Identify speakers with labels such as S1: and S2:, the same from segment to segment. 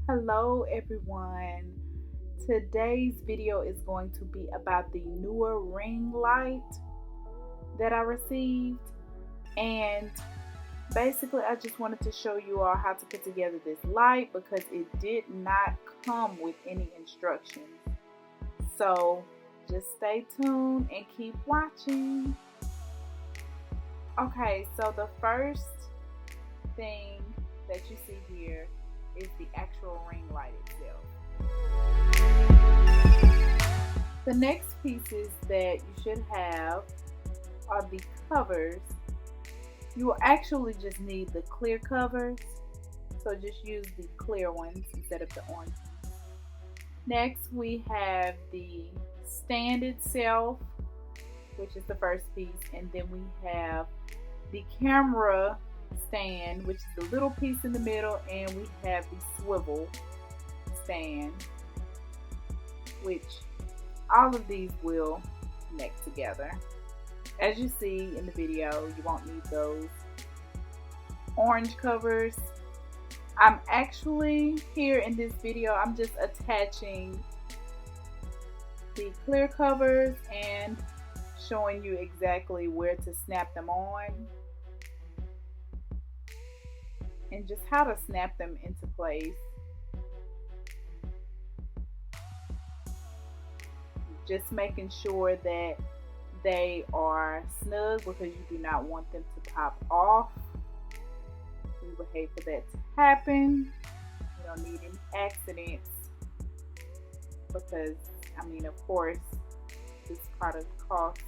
S1: Hello everyone. Today's video is going to be about the Neewer ring light that I received, and basically I just wanted to show you all how to put together this light because it did not come with any instructions. So just stay tuned and keep watching. Okay, so the first thing that you see here is the actual ring light itself. The next pieces that you should have are the covers. You will actually just need the clear covers, so just use the clear ones instead of the orange ones. Next we have the stand itself, which is the first piece, and then we have the camera stand, which is the little piece in the middle, and we have the swivel stand, which all of these will connect together. As you see in the video, you won't need those orange covers. I'm actually here in this video, I'm just attaching the clear covers and showing you exactly where to snap them on and just how to snap them into place. Just making sure that they are snug because you do not want them to pop off. We would hate for that to happen. You don't need any accidents because, I mean, of course, this product costs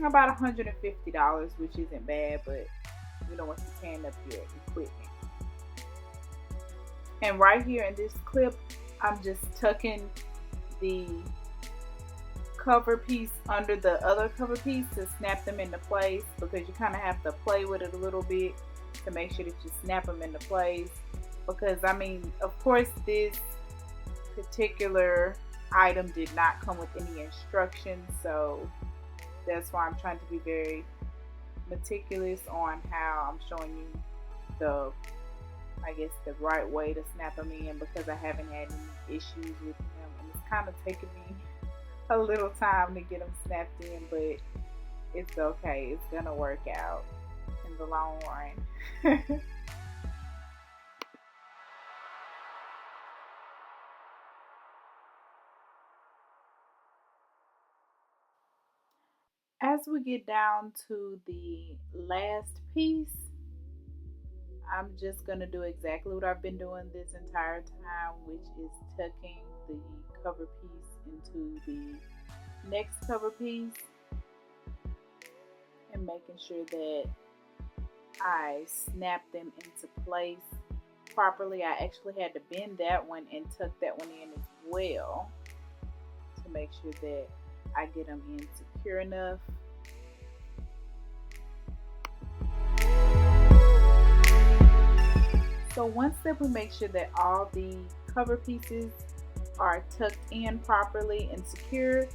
S1: about $150, which isn't bad, but you don't want to stand up your equipment. And right here in this clip, I'm just tucking the cover piece under the other cover piece to snap them into place, because you kind of have to play with it a little bit to make sure that you snap them into place. Because, I mean, of course, this particular item did not come with any instructions, so that's why I'm trying to be very meticulous on how I'm showing you the, I guess, the right way to snap them in, because I haven't had any issues with them, and it's kind of taken me a little time to get them snapped in, but it's okay. It's gonna work out in the long run. As we get down to the last piece, I'm just going to do exactly what I've been doing this entire time, which is tucking the cover piece into the next cover piece and making sure that I snap them into place properly. I actually had to bend that one and tuck that one in as well to make sure that I get them in secure enough. So once that we make sure that all the cover pieces are tucked in properly and secure,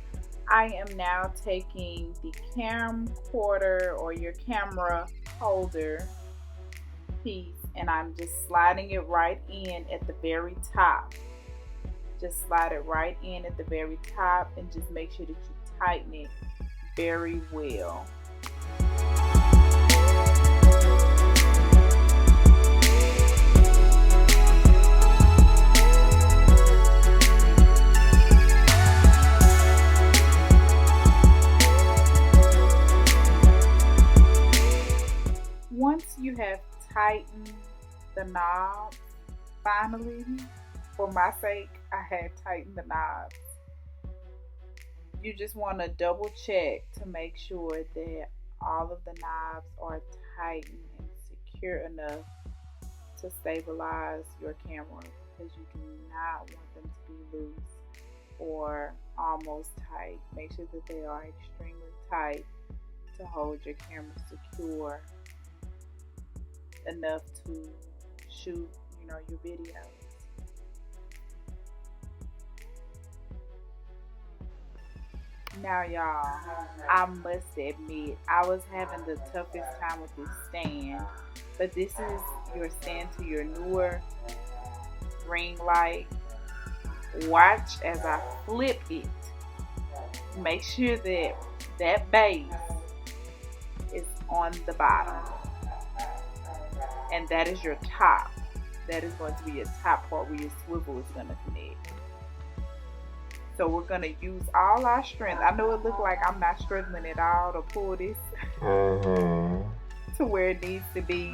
S1: I am now taking the camcorder or your camera holder piece, and I'm just sliding it right in at the very top. Just slide it right in at the very top and just make sure that you tighten it very well. Once you have tightened the knobs, finally, for my sake, I had tightened the knobs. You just want to double check to make sure that all of the knobs are tightened and secure enough to stabilize your camera, because you do not want them to be loose or almost tight. Make sure that they are extremely tight to hold your camera secure enough to shoot, your videos. Now y'all, I must admit, I was having the toughest time with this stand, but this is your stand to your Neewer ring light, watch as I flip it. Make sure that that base is on the bottom, and that is your top. That is going to be your top part where your swivel is going to connect. So we're going to use all our strength. I know it looks like I'm not struggling at all to pull this to where it needs to be,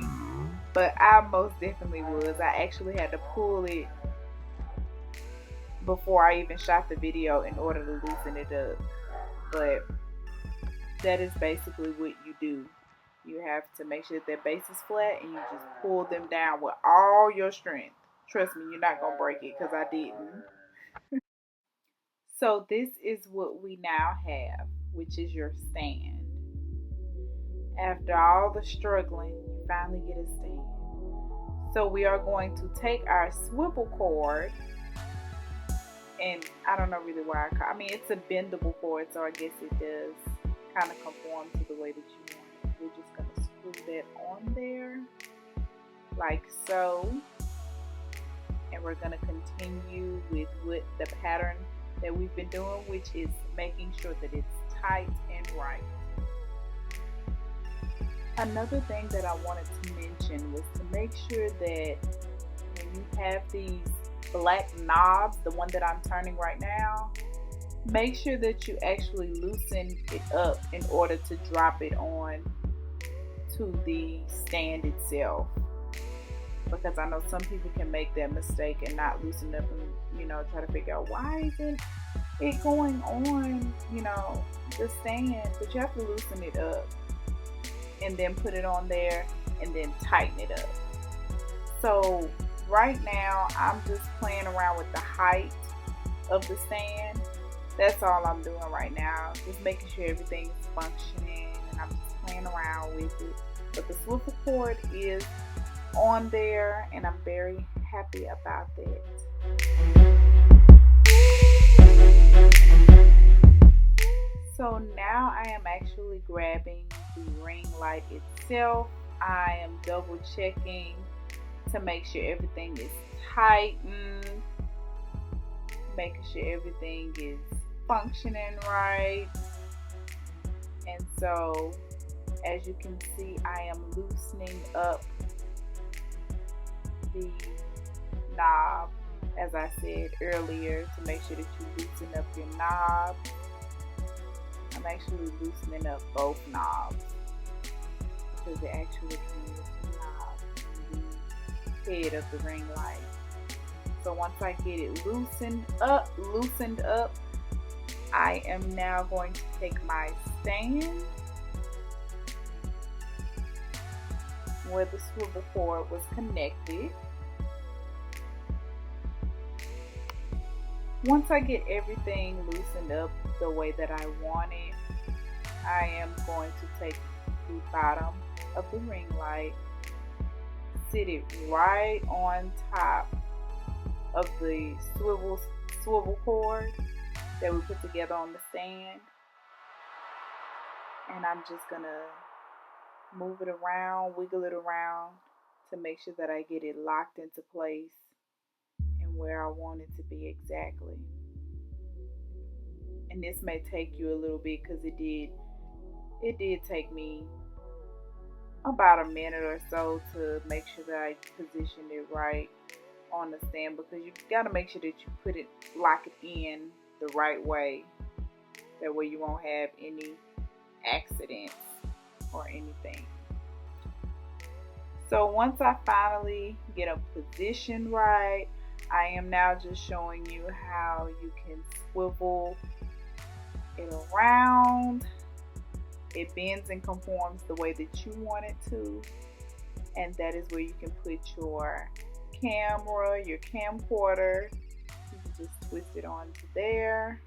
S1: but I most definitely was. I actually had to pull it before I even shot the video in order to loosen it up. But that is basically what you do. You have to make sure that base is flat and you just pull them down with all your strength. Trust me, you're not going to break it because I didn't. So this is what we now have, which is your stand. After all the struggling, you finally get a stand. So we are going to take our swivel cord, and I don't know really why it's a bendable cord, so I guess it does kind of conform to the way that you want it. We're just going to screw that on there like so, and we're going to continue with what the pattern that we've been doing, which is making sure that it's tight and right. Another thing that I wanted to mention was to make sure that when you have these black knobs, the one that I'm turning right now, make sure that you actually loosen it up in order to drop it on to the stand itself. Because I know some people can make that mistake and not loosen up and, try to figure out why isn't it going on, the stand. But you have to loosen it up and then put it on there and then tighten it up. So right now I'm just playing around with the height of the stand. That's all I'm doing right now. Just making sure everything's functioning, and I'm just playing around with it. But the swivel cord is on there, and I'm very happy about that. So now I am actually grabbing the ring light itself. I am double checking to make sure everything is tightened, making sure everything is functioning right. And so as you can see, I am loosening up the knob, as I said earlier, to make sure that you loosen up your knob. I'm actually loosening up both knobs because it actually came with two knobs in the head of the ring light. So once I get it loosened up, I am now going to take my stand where the swivel cord was connected. Once I get everything loosened up the way that I want it, I am going to take the bottom of the ring light, sit it right on top of the swivel cord that we put together on the stand, and I'm just gonna move it around, wiggle it around to make sure that I get it locked into place and where I want it to be exactly. And this may take you a little bit because it did take me about a minute or so to make sure that I positioned it right on the stand, because you got to make sure that you lock it in the right way. That way you won't have any accidents or anything. So once I finally get a position right, I am now just showing you how you can swivel it around. It bends and conforms the way that you want it to, and that is where you can put your camera, your camcorder. You can just twist it onto there,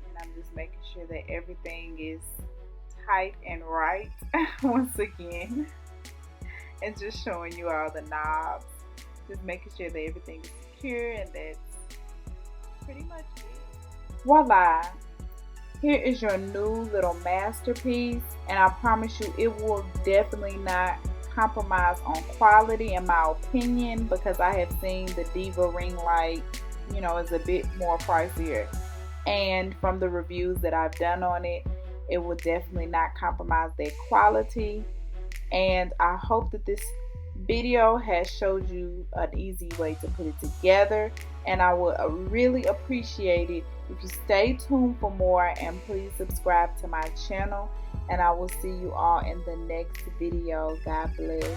S1: and I'm just making sure that everything is tight and right once again, and just showing you all the knobs, just making sure that everything is secure, and that's pretty much it. Voila! Here is your new little masterpiece, and I promise you it will definitely not compromise on quality in my opinion, because I have seen the Diva ring light, you know, is a bit more pricier. And from the reviews that I've done on it, it will definitely not compromise their quality. And I hope that this video has showed you an easy way to put it together, and I would really appreciate it if you stay tuned for more, and please subscribe to my channel, and I will see you all in the next video. God bless.